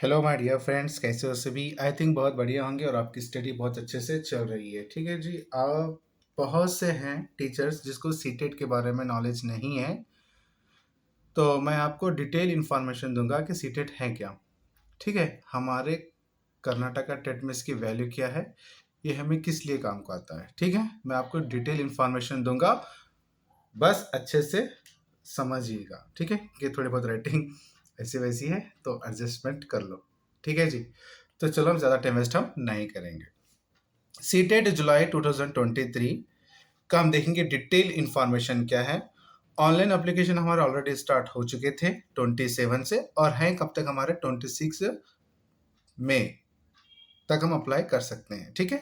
Hello my dear friends, कैसे हो सभी? आई थिंक बहुत बढ़िया होंगे और आपकी स्टडी बहुत अच्छे से चल रही है। ठीक है जी। आप बहुत से हैं टीचर्स जिसको सीटेट के बारे में नॉलेज नहीं है, तो मैं आपको डिटेल इन्फॉर्मेशन दूंगा कि सीटेट है क्या। ठीक है, हमारे कर्नाटका टेट में इसकी वैल्यू क्या है, ये हमें किस लिए काम को आता है। ठीक है, मैं आपको डिटेल इन्फॉर्मेशन दूंगा, बस अच्छे से समझिएगा। ठीक है, कि थोड़ी बहुत राइटिंग ऐसी वैसी है तो एडजस्टमेंट कर लो। ठीक है जी। तो चलो, हम ज़्यादा टाइम वेस्ट हम नहीं करेंगे। सीटेट जुलाई 2023 का हम देखेंगे डिटेल इन्फॉर्मेशन क्या है। ऑनलाइन एप्लीकेशन हमारे ऑलरेडी स्टार्ट हो चुके थे 27 से, और हैं कब तक? हमारे 26 मई तक हम अप्लाई कर सकते हैं। ठीक है,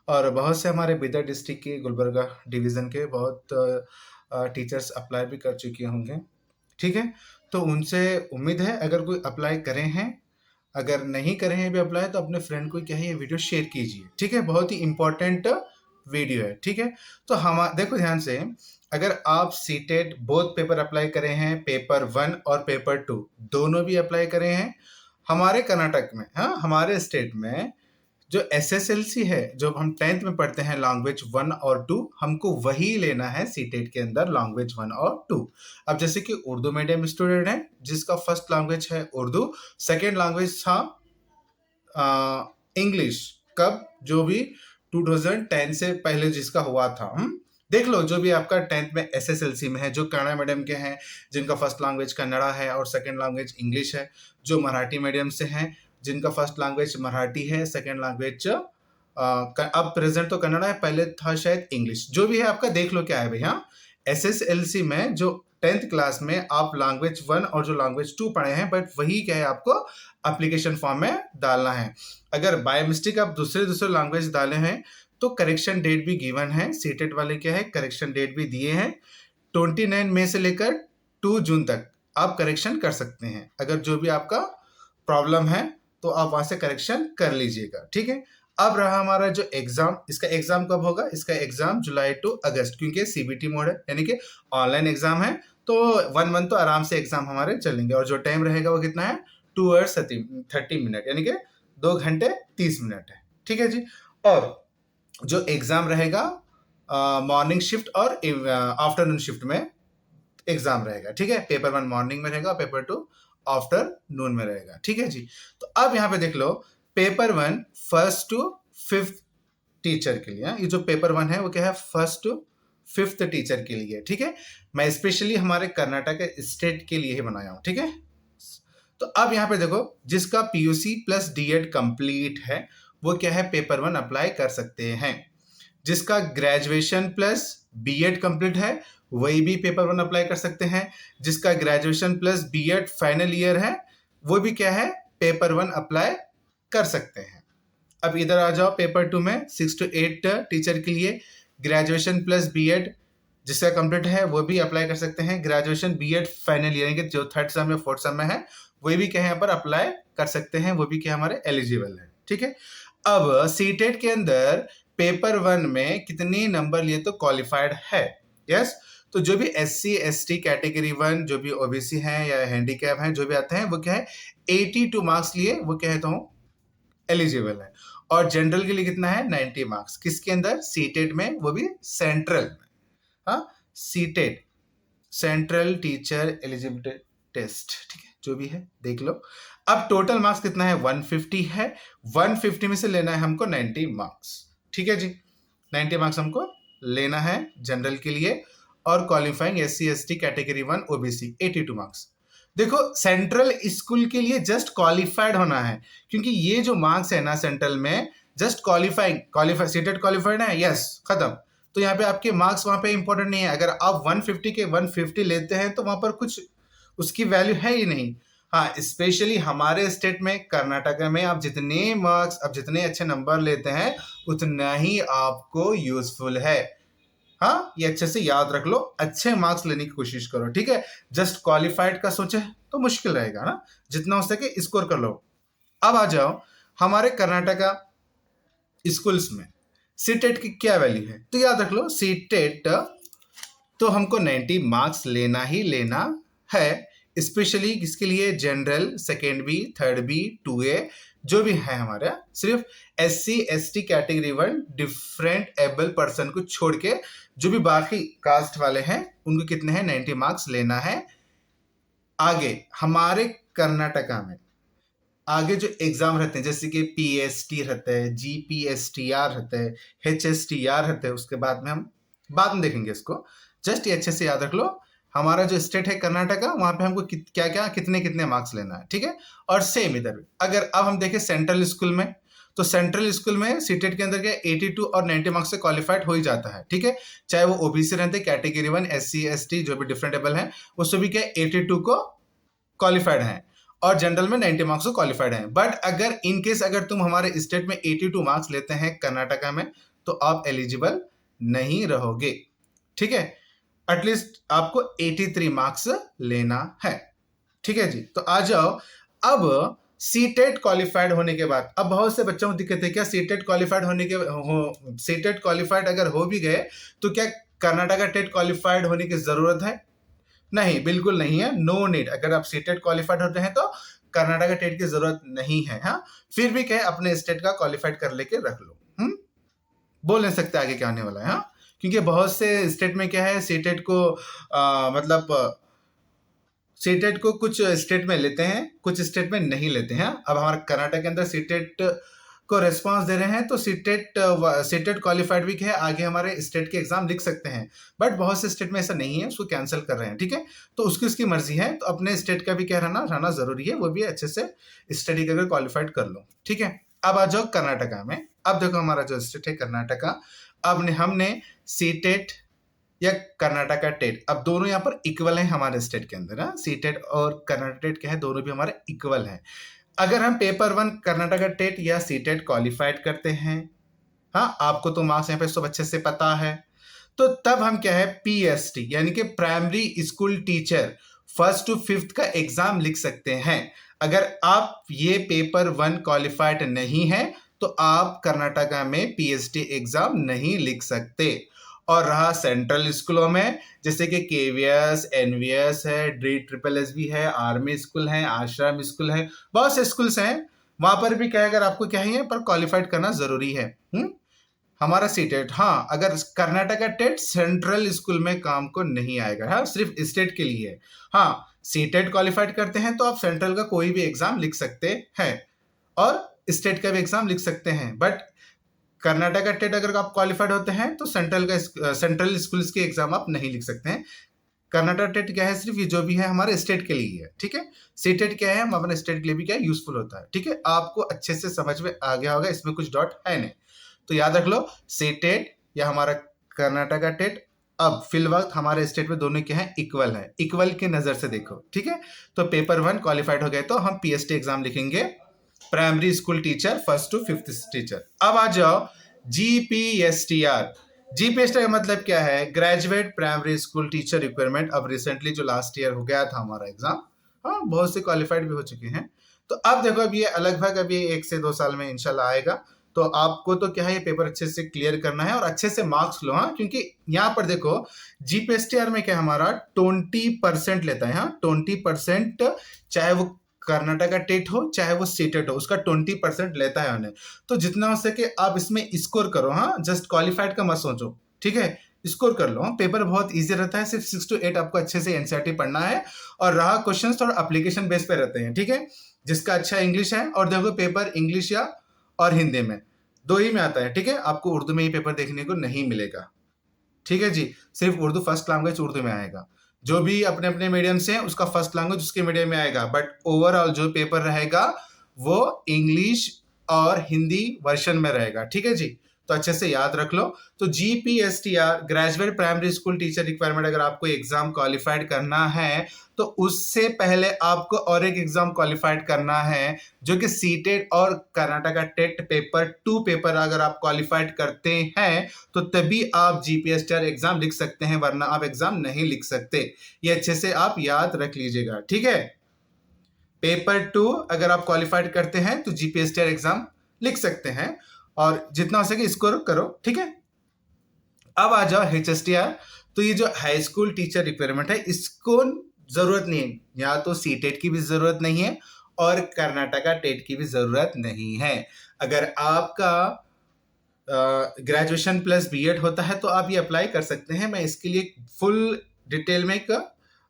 और बहुत से हमारे बीदर डिस्ट्रिक्ट के, गुलबर्गा डिवीज़न के बहुत टीचर्स अप्लाई भी कर चुके होंगे। ठीक है, तो उनसे उम्मीद है अगर कोई अप्लाई करे हैं, अगर नहीं करे हैं भी अप्लाई, तो अपने फ्रेंड को क्या है ये वीडियो शेयर कीजिए। ठीक है, बहुत ही इंपॉर्टेंट वीडियो है। ठीक है, तो हम देखो ध्यान से, अगर आप सीटेट बोथ पेपर अप्लाई करे हैं, पेपर 1 और पेपर 2 दोनों भी अप्लाई करे हैं हमारे कर्नाटक में, हाँ हमारे स्टेट में, जो एसएसएलसी है, जो हम 10th में पढ़ते हैं लैंग्वेज 1 और 2, हमको वही लेना है सीटेट के अंदर, लैंग्वेज 1 और 2। अब जैसे कि उर्दू मीडियम स्टूडेंट है जिसका फर्स्ट लैंग्वेज है उर्दू, सेकेंड लैंग्वेज था इंग्लिश, कब? जो भी 2010 से पहले जिसका हुआ था। देख लो, जो भी आपका 10th में एसएसएलसी में है, जो कन्नड़ मीडियम के हैं, जिनका फर्स्ट लैंग्वेज कन्नड़ा है और सेकेंड लैंग्वेज इंग्लिश है, जो मराठी मीडियम से हैं, जिनका फर्स्ट लैंग्वेज मराठी है, सेकेंड लैंग्वेज अब प्रेजेंट तो कन्नड़ा है, पहले था शायद इंग्लिश। जो भी है आपका, देख लो क्या है भैया। एसएसएलसी में जो 10th क्लास में आप लैंग्वेज 1 और जो लैंग्वेज 2 पढ़े हैं, बट वही क्या है आपको एप्लीकेशन फॉर्म में डालना है। अगर बाय मिस्टेक आप दूसरे लैंग्वेज डाले हैं तो करेक्शन डेट भी गिवन है। सीटेट वाले क्या है, करेक्शन डेट भी दिए हैं। 29 मई से लेकर 2 जून तक आप करेक्शन कर सकते हैं। अगर जो भी आपका प्रॉब्लम है तो आप वहां से करेक्शन कर लीजिएगा। ठीक है, अब रहा हमारा जो एग्जाम, इसका एग्जाम कब होगा? इसका एग्जाम जुलाई टू अगस्त, क्योंकि सीबीटी मोड है, यानी कि ऑनलाइन एग्जाम है, तो 1 मंथ तो आराम से एग्जाम हमारे चलेंगे। और जो टाइम रहेगा वो कितना है? 2 आवर्स 30 मिनट, यानी कि 2 घंटे 30 मिनट है। ठीक है जी। और जो एग्जाम रहेगा मॉर्निंग शिफ्ट और आफ्टरनून शिफ्ट में एग्जाम रहेगा। ठीक है, पेपर 1 मॉर्निंग में रहेगा, पेपर 2 आफ्टरनून में रहेगा। ठीक है जी। तो अब यहाँ पे देख लो, paper 1 first to fifth teacher के लिए, ये जो पेपर 1 है वो क्या है? फर्स्ट टू फिफ्थ टीचर के लिए। ठीक है, मैं स्पेशली हमारे कर्नाटक स्टेट के लिए ही बनाया हूं। ठीक है, तो अब यहाँ पे देखो, जिसका पीयूसी प्लस डीएड कंप्लीट है वो क्या है, पेपर 1 अप्लाई कर सकते हैं। जिसका ग्रेजुएशन प्लस बीएड कंप्लीट है वही भी पेपर 1 अप्लाई कर सकते हैं। जिसका graduation plus B Ed final year है वो भी क्या है, पेपर 1 अप्लाई कर सकते हैं। अब इधर आ जाओ, पेपर 2 में 6 to 8 टीचर के लिए ग्रेजुएशन प्लस बीएड जिसका कंप्लीट है वो भी अप्लाई कर सकते हैं। ग्रेजुएशन बीएड फाइनल ईयर के जो 3rd सेम या 4th सेम में है वही भी क्या है यहाँ पर अप्लाई कर सकते हैं, वो भी क्या हमारे एलिजिबल है। ठीक है, अब सीटेट के अंदर पेपर 1 में कितने नंबर लिए तो क्वालिफाइड है? यस, तो जो भी SC ST कैटेगरी 1, जो भी ओबीसी हैं या हैंडीकैप हैं, जो भी आते हैं वो क्या है, 82 मार्क्स लिए वो क्या है तो एलिजिबल है। और जनरल के लिए कितना है? 90 मार्क्स। किसके अंदर? सीटेट में, वो भी सेंट्रल में। हाँ, CTET central teacher eligibility test. ठीक है, जो भी है देख लो। अब टोटल मार्क्स कितना है? 150 है। 150 में से लेना है हमको 90 मार्क्स। ठीक है जी, 90 मार्क्स हमको लेना है जनरल के लिए। और qualifying SC ST category 1 OBC 82 marks. देखो, सेंट्रल स्कूल के लिए जस्ट क्वालिफाइड होना है, क्योंकि ये जो मार्क्स है ना सेंट्रल में, जस्ट क्वालिफाई सीटेट क्वालिफाइड है, यस, खत्म। तो यहाँ पे आपके मार्क्स वहां पे इंपॉर्टेंट नहीं है। अगर आप 150 के 150 लेते हैं तो वहां पर कुछ उसकी वैल्यू है ही नहीं। हाँ, स्पेशली हमारे स्टेट में, कर्नाटका में, आप जितने मार्क्स, आप जितने अच्छे नंबर लेते हैं उतना ही आपको यूजफुल है। हाँ, ये अच्छे से याद रख लो, अच्छे मार्क्स लेने की कोशिश करो। ठीक है, जस्ट क्वालिफाइड का सोचे तो मुश्किल रहेगा ना, जितना हो सके स्कोर कर लो। अब आ जाओ हमारे कर्नाटका स्कूल्स में सीटेट की क्या वैल्यू है, तो याद रख लो, सीटेट तो हमको 90 मार्क्स लेना ही लेना है। स्पेशली किसके लिए, general, second B, third B, 2A जो भी है हमारा, सिर्फ SC ST category 1 different able person को छोड़ के जो भी बाकी कास्ट वाले हैं उनको कितने हैं, 90 मार्क्स लेना है। आगे हमारे कर्नाटका में आगे जो एग्जाम रहते हैं जैसे कि PST रहता है, GPSTR रहता है, HSTR रहता है, उसके बाद में हम बाद में देखेंगे इसको, जस्ट ये अच्छे से याद रख लो। हमारा जो स्टेट है कर्नाटका, वहां पे हमको क्या क्या कितने कितने मार्क्स लेना है, ठीक है। और सेम इधर भी अगर अब हम देखें सेंट्रल स्कूल में, तो सेंट्रल स्कूल में सीटेट के अंदर क्या 82 और 90 मार्क्स से क्वालिफाइड हो ही जाता है, ठीक है। चाहे वो ओबीसी रहते, कैटेगरी 1, SC ST जो भी डिफरेंटेबल है, वो सभी क्या 82 को क्वालिफाइड है और जनरल में 90 मार्क्स को क्वालिफाइड है। बट अगर इन केस अगर तुम हमारे स्टेट में 82 मार्क्स लेते हैं कर्नाटका में, तो आप एलिजिबल नहीं रहोगे, ठीक है। एटलीस्ट आपको 83 मार्क्स लेना है, ठीक है जी। तो आ जाओ अब सीटेट क्वालिफाइड होने के बाद, अब बहुत से बच्चों को दिक्कत है क्या, सीटेट क्वालिफाइड होने के सीटेट क्वालिफाइड अगर हो भी गए तो क्या कर्नाटका टेट क्वालिफाइड होने की जरूरत है? नहीं, बिल्कुल नहीं है, नो नीड। अगर आप सीटेट क्वालिफाइड होते हैं तो कर्नाटका टेट की जरूरत नहीं है। हाँ, फिर भी क्या अपने स्टेट का क्वालिफाइड कर लेके रख लो, बोल नहीं सकते आगे क्या आने वाला है। हाँ, क्योंकि बहुत से स्टेट में क्या है, सीटेट को मतलब सीटेट को कुछ स्टेट में लेते हैं, कुछ स्टेट में नहीं लेते हैं। अब हमारे कर्नाटक के अंदर सीटेट को रेस्पॉन्स दे रहे हैं, तो सीटेट क्वालिफाइड भी है, आगे हमारे स्टेट के एग्जाम लिख सकते हैं। बट बहुत से स्टेट में ऐसा नहीं है, उसको कैंसिल कर रहे हैं, ठीक है। तो उसकी उसकी मर्जी है, तो अपने स्टेट का भी क्या रहना जरूरी है, वो भी अच्छे से स्टडी करके क्वालिफाइड कर लो, ठीक है। अब आ जाओ कर्नाटका में। अब देखो हमारा जो स्टेट है कर्नाटका, अब हमने सीटेट या कर्नाटका टेट, अब दोनों यहाँ पर इक्वल है हमारे स्टेट के अंदर। सीटेट और कर्नाटका टेट क्या है, दोनों भी हमारे इक्वल है। अगर हम पेपर 1 कर्नाटका टेट या सीटेट क्वालिफाइड करते हैं, हाँ आपको तो मार्क्स यहाँ पे सब अच्छे से पता है, तो तब हम क्या है PST यानी कि primary school teacher 1st to 5th का एग्जाम लिख सकते हैं। अगर आप ये पेपर 1 क्वालिफाइड नहीं है तो आप कर्नाटका में PST एग्जाम नहीं लिख सकते। और रहा सेंट्रल स्कूलों में, जैसे कि KVS, NVS है, DSSS भी है, आर्मी स्कूल है, आश्रम स्कूल है, बहुत से स्कूल्स हैं, वहां पर भी क्या है, अगर आपको क्या है पर क्वालिफाइड करना जरूरी है। हमारा सीटेट, हाँ अगर कर्नाटका टेट सेंट्रल स्कूल में काम को नहीं आएगा, हाँ सिर्फ स्टेट के लिए। हाँ सीटेट क्वालिफाइड करते हैं तो आप सेंट्रल का कोई भी एग्जाम लिख सकते हैं और स्टेट का भी एग्जाम लिख सकते हैं। बट कर्नाटका टेट अगर आप क्वालिफाइड होते हैं तो सेंट्रल स्कूल्स के एग्जाम आप नहीं लिख सकते हैं। कर्नाटका टेट क्या है, सिर्फ ये जो भी है हमारे स्टेट के लिए है, ठीक है। सीटेट क्या है, हम अपने स्टेट के लिए भी क्या यूजफुल होता है, ठीक है। आपको अच्छे से समझ में आ गया होगा, इसमें कुछ डॉट है नहीं, तो याद रख लो सीटेट या हमारा कर्नाटका टेट। अब फिल वक्त हमारे स्टेट में दोनों क्या है, इक्वल है, इक्वल की नजर से देखो, ठीक है। तो पेपर 1 क्वालिफाइड हो गए तो हम PST एग्जाम लिखेंगे, primary school teacher 1st to 5th teacher. अब आ जाओ GPSTR। GPSTR का मतलब क्या है, graduate primary school teacher requirement. अब रिसेंटली जो लास्ट ईयर हो गया था हमारा एग्जाम, हाँ बहुत से क्वालिफाइड भी हो चुके हैं। तो अब देखो अब ये लगभग अभी 1 से 2 साल में इंशाल्लाह आएगा, तो आपको तो क्या है ये पेपर अच्छे से क्लियर करना है और अच्छे से मार्क्स लो। हाँ, क्योंकि यहाँ पर देखो GPSTR में क्या हमारा 20% लेता है, हाँ 20%, चाहे वो कर्नाटका टेट हो चाहे वो सीटेट हो, उसका 20% लेता है उन्हें। तो जितना हो सके आप इसमें स्कोर करो, हाँ जस्ट क्वालिफाइड का मत सोचो, ठीक है। स्कोर कर लो, हाँ पेपर बहुत इजी रहता है, सिर्फ 6 to 8 आपको अच्छे से NCERT पढ़ना है और रहा क्वेश्चंस थोड़ा एप्लीकेशन बेस पे रहते हैं, ठीक है। जिसका अच्छा इंग्लिश है, और देखो पेपर इंग्लिश या और हिंदी में दो ही में आता है, ठीक है। आपको उर्दू में ही पेपर देखने को नहीं मिलेगा, ठीक है जी। सिर्फ उर्दू फर्स्ट लैंग्वेज उर्दू में आएगा, जो भी अपने अपने मीडियम से हैं उसका फर्स्ट लैंग्वेज उसके मीडियम में आएगा। बट ओवरऑल जो पेपर रहेगा वो इंग्लिश और हिंदी वर्जन में रहेगा, ठीक है जी। तो अच्छे से याद रख लो। तो GPSTR graduate primary school teacher requirement, अगर आपको एग्जाम क्वालिफाइड करना है तो उससे पहले आपको और एक एग्जाम क्वालिफाइड करना है, जो कि सीटेट और कर्नाटका टेट पेपर 2 पेपर अगर आप क्वालिफाइड करते हैं तो तभी आप GPSTR एग्जाम लिख सकते हैं, वरना आप एग्जाम नहीं लिख सकते। ये अच्छे से आप याद रख लीजिएगा, ठीक है। पेपर 2 अगर आप क्वालिफाइड करते हैं तो GPSTR एग्जाम लिख सकते हैं और जितना हो सके स्कोर करो, ठीक है। अब आ जाओ HSTR। तो ये जो हाई स्कूल टीचर रिक्वायरमेंट है, इसको जरूरत नहीं है, या तो सीटेट की भी जरूरत नहीं है और कर्नाटका टेट की भी जरूरत नहीं है। अगर आपका ग्रेजुएशन प्लस बीएड होता है तो आप ये अप्लाई कर सकते हैं। मैं इसके लिए फुल डिटेल में एक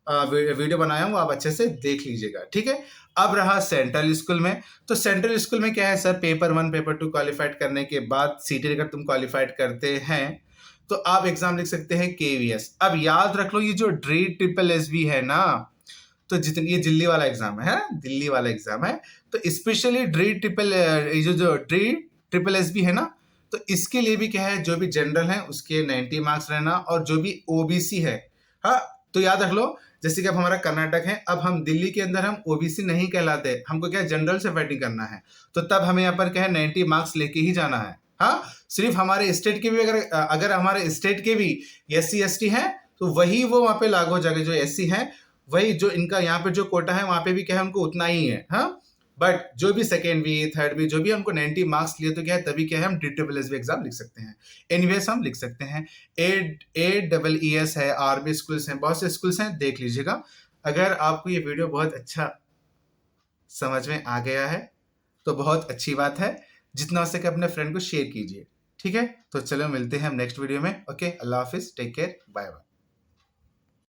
वीडियो बनाया हूँ, आप अच्छे से देख लीजिएगा, ठीक है। अब रहा सेंट्रल स्कूल में, तो सेंट्रल स्कूल में क्या है सर, पेपर 1 पेपर 2 क्वालिफाइड करने के बाद सीटेट अगर तुम क्वालिफाइड करते हैं तो आप एग्जाम लिख सकते हैं केवीएस। अब याद रख लो ये जो ड्री ट्रिपल एसबी है ना, तो जितनी ये दिल्ली वाला एग्जाम है, दिल्ली वाला एग्जाम है, तो स्पेशली ड्री ट्रिपल जो ड्री ट्रिपल एसबी है ना, तो इसके लिए भी क्या है, जो भी जनरल है उसके 90 मार्क्स रहना, और जो भी ओबीसी है, हाँ, तो याद रख लो जैसे कि अब हमारा कर्नाटक है, अब हम दिल्ली के अंदर हम ओबीसी नहीं कहलाते, हमको क्या है जनरल से फाइटिंग करना है, तो तब हमें यहाँ पर क्या है 90 मार्क्स लेके ही जाना है। हाँ, सिर्फ हमारे स्टेट के भी अगर हमारे स्टेट के भी एससी एसटी हैं तो वही वो वहां पे लागू हो जाएगा, जो एससी हैं वही जो इनका यहाँ पे जो कोटा है वहां पे भी क्या है उनको उतना ही है। हाँ, बट जो भी सेकेंड भी थर्ड भी जो भी हमको 90 मार्क्स लिए तो क्या है तभी क्या है हम DSS एग्जाम लिख सकते हैं। एनीवेज हम लिख सकते हैं। AEES है, आर्मी स्कूल्स हैं, बहुत से स्कूल्स हैं, देख लीजिएगा। अगर आपको ये वीडियो बहुत अच्छा समझ में आ गया है तो बहुत अच्छी बात है, जितना हो सके अपने फ्रेंड को शेयर कीजिए, ठीक है। तो चलो मिलते हैं हम नेक्स्ट वीडियो में। ओके, अल्लाह हाफिज, टेक केयर, बाय बाय।